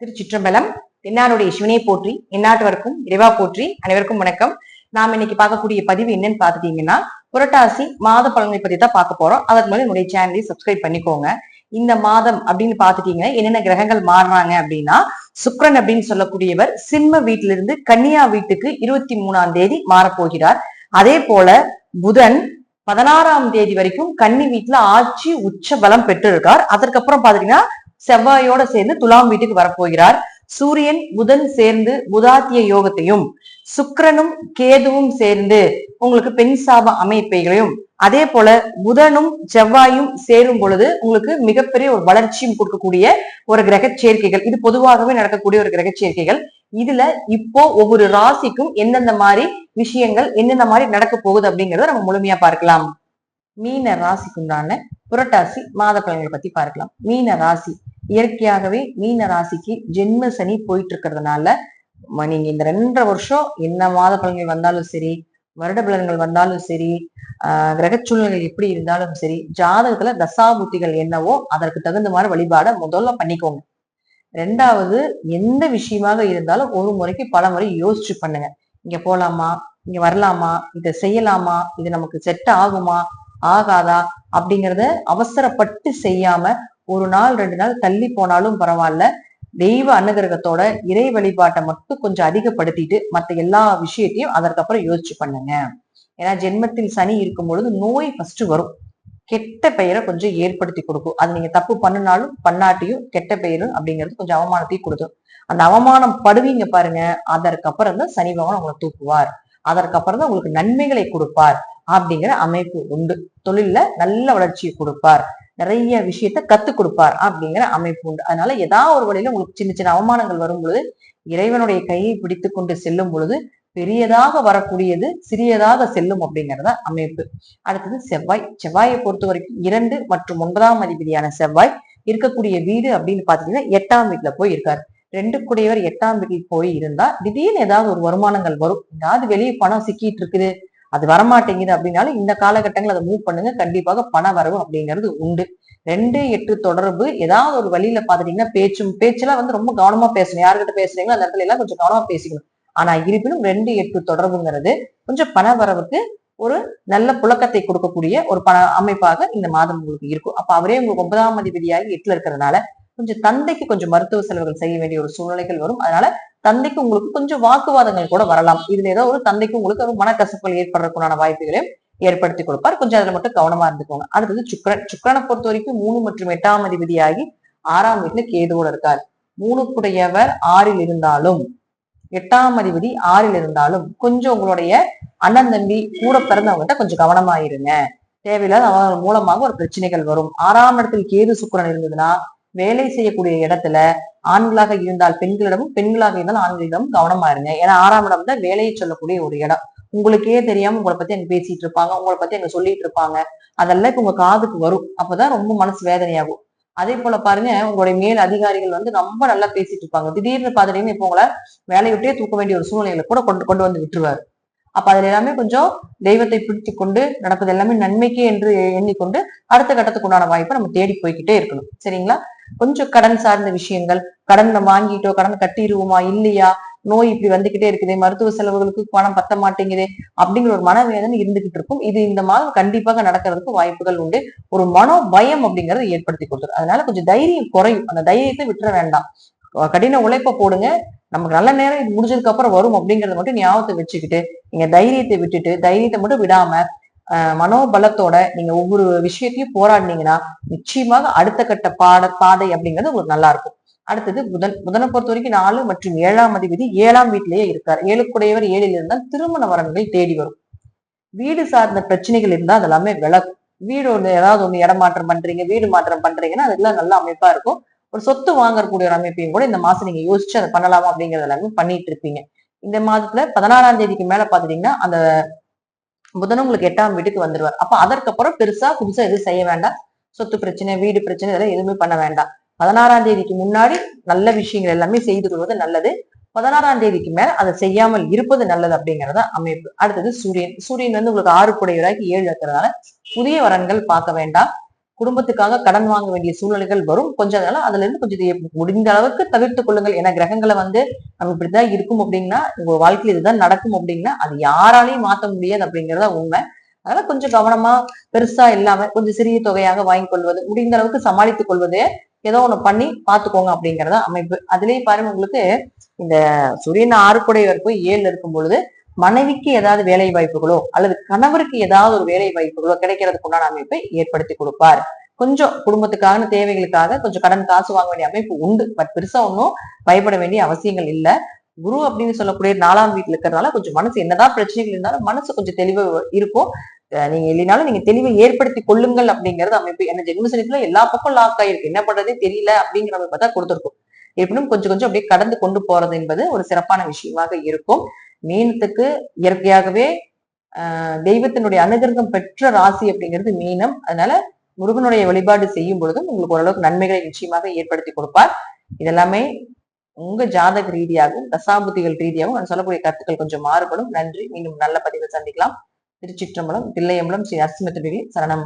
திருச்சிற்றம்பலம். தென்னாடுடைய சிவனை போற்றி, எந்நாட்டவர்க்கும் இறைவா போற்றி. அனைவருக்கும் வணக்கம். நாம இன்னைக்கு பார்க்கக்கூடிய பதிவு என்னன்னு பாத்துட்டீங்கன்னா, புரட்டாசி மாத பலன்களை பத்தி தான் பார்க்க போறோம். அதற்கு மேலே என்னுடைய சேனலை சப்ஸ்கிரைப் பண்ணிக்கோங்க. இந்த மாதம் அப்படின்னு பாத்துட்டீங்கன்னா என்னென்ன கிரகங்கள் மாறுறாங்க அப்படின்னா, சுக்கிரன் அப்படின்னு சொல்லக்கூடியவர் சிம்ம வீட்டிலிருந்து கன்னியா வீட்டுக்கு 23ஆம் தேதி மாறப்போகிறார். அதே போல புதன் 16ஆம் தேதி வரைக்கும் கன்னி வீட்டுல ஆட்சி உச்ச பலம் பெற்று இருக்கார். அதற்கப்புறம் பாத்தீங்கன்னா செவ்வாயோட சேர்ந்து துலாம் வீட்டுக்கு வரப்போகிறார். சூரியன் புதன் சேர்ந்து புதாத்திய யோகத்தையும், சுக்கிரனும் கேதுவும் சேர்ந்து உங்களுக்கு பெண் சாப அமைப்பைகளையும், அதே போல புதனும் செவ்வாயும் சேரும் பொழுது உங்களுக்கு மிகப்பெரிய ஒரு வளர்ச்சியும் கொடுக்கக்கூடிய ஒரு கிரக சேர்க்கைகள். இது பொதுவாகவே நடக்கக்கூடிய ஒரு கிரக சேர்க்கைகள். இதுல இப்போ ஒவ்வொரு ராசிக்கும் எந்தெந்த மாதிரி விஷயங்கள் என்னென்ன மாதிரி நடக்க போகுது அப்படிங்கறத நம்ம முழுமையா பார்க்கலாம். மீன ராசிக்குண்டான புரட்டாசி மாத பலன்களை பத்தி பார்க்கலாம். மீன ராசி இயற்கையாகவே மீன ராசிக்கு ஜென்ம சனி போயிட்டு இருக்கிறதுனால நீங்க இந்த 2.5 வருஷம் என்ன மாத பலன்கள் வந்தாலும் சரி, வருட பலன்கள் வந்தாலும் சரி, கிரக சூழ்நிலைகள் எப்படி இருந்தாலும் சரி, ஜாதகத்துல தசாபுத்திகள் என்னவோ அதற்கு தகுந்த மாதிரி வழிபாட முதல்ல பண்ணிக்கோங்க. 2வது, எந்த விஷயமாக இருந்தாலும் ஒரு முறைக்கு பல முறை யோசிச்சு பண்ணுங்க. இங்க போலாமா, இங்க வரலாமா, இதை செய்யலாமா, இது நமக்கு செட் ஆகுமா ஆகாதா அப்படிங்கிறத அவசரப்பட்டு செய்யாம 1 நாள் 2 நாள் தள்ளி போனாலும் பரவாயில்ல, தெய்வ அனுகிரகத்தோட இறை வழிபாட்டை மட்டும் கொஞ்சம் அதிகப்படுத்திட்டு மற்ற எல்லா விஷயத்தையும் அதற்கப்புறம் யோசிச்சு பண்ணுங்க. ஏன்னா ஜென்மத்தில் சனி இருக்கும் பொழுது நோய் ஃபர்ஸ்ட் வரும், கெட்ட பெயரை கொஞ்சம் ஏற்படுத்தி கொடுக்கும். அது நீங்க தப்பு பண்ணினாலும் பண்ணாட்டியும் கெட்ட பெயரும் அப்படிங்கிறது கொஞ்சம் அவமானத்தையும் கொடுக்கும். அந்த அவமானம் படுவீங்க பாருங்க, அதற்கப்புறம் தான் சனி பகவான் உங்களை தூக்குவார். அதற்கப்புறம் தான் உங்களுக்கு நன்மைகளை கொடுப்பார் அப்படிங்கிற அமைப்பு உண்டு. தொழில்ல நல்ல வளர்ச்சியை கொடுப்பார், நிறைய விஷயத்த கத்துக் கொடுப்பார் அப்படிங்கிற அமைப்பு உண்டு. அதனால ஏதாவது ஒரு வழியில உங்களுக்கு சின்ன சின்ன அவமானங்கள் வரும் பொழுது இறைவனுடைய கையை பிடித்து கொண்டு செல்லும் பொழுது பெரியதாக வரக்கூடியது சிறியதாக செல்லும் அப்படிங்கிறத அமைப்பு. அடுத்தது செவ்வாய். செவ்வாயை பொறுத்த வரைக்கும் 2 மற்றும் 9ஆம் அதிபதியான செவ்வாய் இருக்கக்கூடிய வீடு அப்படின்னு பாத்தீங்கன்னா 8ஆம் வீட்டுல போய் இருக்காரு. 2 கூடையவர் 8ஆம் வீட்டில் போய் இருந்தா திடீர்னு ஏதாவது ஒரு வருமானங்கள் வரும். ஏதாவது வெளியே பணம் சிக்கிட்டு இருக்குது, அது வரமாட்டேங்குது அப்படின்னாலும் இந்த காலகட்டங்கள் அதை மூவ் பண்ணுங்க, கண்டிப்பாக பண வரவு அப்படிங்கிறது உண்டு. 2-8 தொடர்பு ஏதாவது ஒரு வழியில பாத்துட்டீங்கன்னா பேச்சுலாம் வந்து ரொம்ப கவனமா பேசணும். யாருக்கிட்ட பேசுறீங்களோ அந்த இடத்துல எல்லாம் கொஞ்சம் கவனமா பேசிக்கணும். ஆனா இருப்பினும் 2-8 தொடர்புங்கிறது கொஞ்சம் பண வரவுக்கு ஒரு நல்ல புழக்கத்தை கொடுக்கக்கூடிய ஒரு பண அமைப்பாக இந்த மாதம் உங்களுக்கு இருக்கும். அப்ப அவரே உங்களுக்கு 9ஆம் அதிபதியாகி 8ல இருக்கிறதுனால கொஞ்சம் தந்தைக்கு கொஞ்சம் மருத்துவ செலவுகள் செய்ய வேண்டிய ஒரு சூழ்நிலைகள் வரும். அதனால தந்தைக்கு உங்களுக்கு கொஞ்சம் வாக்குவாதங்கள் கூட வரலாம். இதுல ஏதோ ஒரு தந்தைக்கு உங்களுக்கு ஒரு மனக்கசப்புகள் ஏற்படுறதுக்குண்டான வாய்ப்புகளையும் ஏற்படுத்தி கொடுப்பார். கொஞ்சம் அதுல மட்டும் கவனமா இருந்துக்கோங்க. அடுத்தது சுக்கிரன். சுக்கிரனை பொறுத்த வரைக்கும் 3 மற்றும் 8ஆம் அதிபதியாகி 6ஆம் வீட்டுல கேதுவோட இருக்கார். 3 கூடையவர் 6ல் இருந்தாலும் 8ஆம் அதிபதி 6ல் இருந்தாலும் கொஞ்சம் உங்களுடைய அண்ணன் தம்பி கூட பிறந்தவங்ககிட்ட கொஞ்சம் கவனமா இருங்க. தேவையில்லாத அவங்க மூலமாக ஒரு பிரச்சனைகள் வரும். 6ஆம் இடத்தில் கேது சுக்கிரன் இருந்ததுன்னா வேலை செய்யக்கூடிய இடத்துல ஆண்களாக இருந்தால் பெண்களிடமும், பெண்களாக இருந்தால் ஆண்களிடமும் கவனமா இருங்க. ஏன்னா 6ஆம் இடம் தான் வேலையை சொல்லக்கூடிய ஒரு இடம். உங்களுக்கே தெரியாம உங்களை பத்தி அங்க பேசிட்டு இருப்பாங்க, உங்களை பத்தி அங்க சொல்லிட்டு இருப்பாங்க. அதெல்லாம் இப்ப உங்க காதுக்கு வரும். அப்பதான் ரொம்ப மனசு வேதனையாகும். அதே போல பாருங்க, உங்களுடைய மேல் அதிகாரிகள் வந்து ரொம்ப நல்லா பேசிட்டு இருப்பாங்க. திடீர்னு பாத்துட்டீங்கன்னா இப்ப உங்களை வேலையை விட்டே தூக்க வேண்டிய ஒரு சூழ்நிலையில கூட கொண்டு வந்து விட்டுருவாரு. அப்ப அதுல எல்லாமே கொஞ்சம் தெய்வத்தை பிடித்து கொண்டு நடப்பது எல்லாமே நன்மைக்கே என்று எண்ணிக்கொண்டு அடுத்த கட்டத்துக்கு உண்டான வாய்ப்பை நம்ம தேடி போய்கிட்டே இருக்கணும். சரிங்களா? கொஞ்சம் கடன் சார்ந்த விஷயங்கள், கடன் வாங்கிட்டோ கடன் கட்டிடுவோமா இல்லையா, நோய் இப்படி வந்துகிட்டே இருக்குது, மருத்துவ செலவுகளுக்கு பணம் பத்த மாட்டேங்குது அப்படிங்கிற ஒரு மனவேதனை இருந்துகிட்டு இருக்கும். இது இந்த மாதம் கண்டிப்பாக நடக்கிறதுக்கு வாய்ப்புகள் உண்டு. ஒரு மனோ பயம் அப்படிங்கறத ஏற்படுத்தி கொடுத்துரும். அதனால கொஞ்சம் தைரியம் குறையும். அந்த தைரியத்தை விட்டுற வேண்டாம். கடின உழைப்ப போடுங்க. நமக்கு நல்ல நேரம் இது முடிஞ்சதுக்கு அப்புறம் வரும் அப்படிங்கறத மட்டும் ஞாபகத்தை வச்சுக்கிட்டு நீங்க தைரியத்தை விட்டுட்டு, தைரியத்தை மட்டும் விடாம மனோபலத்தோட நீங்க ஒவ்வொரு விஷயத்தையும் போராடினீங்கன்னா நிச்சயமாக அடுத்த கட்ட பாதை அப்படிங்கிறது உங்களுக்கு நல்லா இருக்கும். அடுத்தது புதன். புதனை பொறுத்த வரைக்கும் 4 மற்றும் 7ஆம் அதிபதி 7ஆம் வீட்டிலேயே இருக்கார். 7 கூடையவர் 7ல் இருந்தால் திருமண வரன்கள் தேடி வரும். வீடு சார்ந்த பிரச்சனைகள் இருந்தா அதெல்லாமே விலகும். வீடு ஏதாவது ஒண்ணு இடமாற்றம் பண்றீங்க, வீடு மாற்றம் பண்றீங்கன்னா அதெல்லாம் நல்ல அமைப்பா இருக்கும். ஒரு சொத்து வாங்கக்கூடிய ஒரு அமைப்பையும் கூட இந்த மாசம் நீங்க யோசிச்சு அதை பண்ணலாமா அப்படிங்கறது எல்லாமே பண்ணிட்டு இருப்பீங்க. இந்த மாதத்துல 16ஆம் தேதிக்கு மேல பாத்துட்டீங்கன்னா அந்த புதனும் உங்களுக்கு 8ஆம் வீட்டுக்கு வந்துருவார். அப்ப அதற்கப்புறம் புதுசா எதுவும் செய்ய வேண்டாம். சொத்து பிரச்சனை, வீடு பிரச்சனை இதெல்லாம் எதுவுமே பண்ண வேண்டாம். 16ஆம் தேதிக்கு முன்னாடி நல்ல விஷயங்கள் எல்லாமே செய்து கொள்வது நல்லது. 16ஆம் தேதிக்கு மேல அதை செய்யாமல் இருப்பது நல்லது அப்படிங்கறத அமைப்பு. அடுத்தது சூரியன். சூரியன் வந்து உங்களுக்கு 6 கூடையவராகி 7 இருக்கிறதுனால புதிய வரன்கள் பார்க்க வேண்டாம். குடும்பத்துக்காக கடன் வாங்க வேண்டிய சூழ்நிலைகள் வரும். கொஞ்சம் நாள் அதுல இருந்து கொஞ்சம் முடிந்த அளவுக்கு தவிர்த்துக் கொள்ளுங்கள். ஏன்னா கிரகங்களை நம்ம இப்படிதான் இருக்கும் அப்படின்னா, உங்க வாழ்க்கையில இதுதான் நடக்கும் அப்படின்னா அது யாராலையும் மாத்த முடியாது அப்படிங்கறத உண்மை. அதனால கொஞ்சம் கவனமா, பெருசா இல்லாம கொஞ்சம் சிறிய தொகையாக வாங்கி கொள்வது, முடிந்த அளவுக்கு சமாளித்துக் கொள்வதே ஏதோ ஒண்ணு பண்ணி பாத்துக்கோங்க அப்படிங்கறத அமைப்பு. அதுலயே பாருங்க, உங்களுக்கு இந்த சூரியன் 6 போய் 7 இருக்கும் பொழுது மனைவிக்கு ஏதாவது வேலை வாய்ப்புகளோ அல்லது கணவருக்கு ஏதாவது ஒரு வேலை வாய்ப்புகளோ கிடைக்கிறதுக்கு உண்டான அமைப்பை ஏற்படுத்தி கொடுப்பார். கொஞ்சம் குடும்பத்துக்கான தேவைகளுக்காக கொஞ்சம் கடன் காசு வாங்க வேண்டிய அமைப்பு உண்டு. பட் பெருசா ஒன்றும் பயப்பட வேண்டிய அவசியங்கள் இல்லை. குரு அப்படின்னு சொல்லக்கூடிய 4ஆம் வீட்டுல இருக்கிறதுனால கொஞ்சம் மனசு என்னதான் பிரச்சனைகள் இருந்தாலும் மனசு கொஞ்சம் தெளிவு இருக்கும். நீங்க இல்லைனாலும் நீங்க தெளிவை ஏற்படுத்தி கொள்ளுங்கள் அப்படிங்கிறது அமைப்பு. என்ன ஜென்மசனிக்குள்ள எல்லா பக்கம் லாக் ஆயிருக்கு, என்ன பண்றதே தெரியல அப்படிங்கிற அமைப்பை தான் கொடுத்துருக்கும். இருப்பினும் கொஞ்சம் கொஞ்சம் அப்படியே கடந்து கொண்டு போறது என்பது ஒரு சிறப்பான விஷயமாக இருக்கும். மீனத்துக்கு இயற்கையாகவே தெய்வத்தினுடைய அனுகிரகம் பெற்ற ராசி அப்படிங்கிறது மீனம். அதனால முருகனுடைய வழிபாடு செய்யும் பொழுதும் உங்களுக்கு ஓரளவுக்கு நன்மைகளை நிச்சயமாக ஏற்படுத்தி கொடுப்பார். இதெல்லாமே உங்க ஜாதக ரீதியாகவும் தசாபுத்திகள் ரீதியாகவும் நான் சொல்லக்கூடிய கருத்துக்கள் கொஞ்சம் மாறுபடும். நன்றி. மீண்டும் நல்ல பதிவை சந்திக்கலாம். திருச்சிற்றம்பலம், தில்லையம்பலம், ஸ்ரீ நரசிம்ம சரணம்.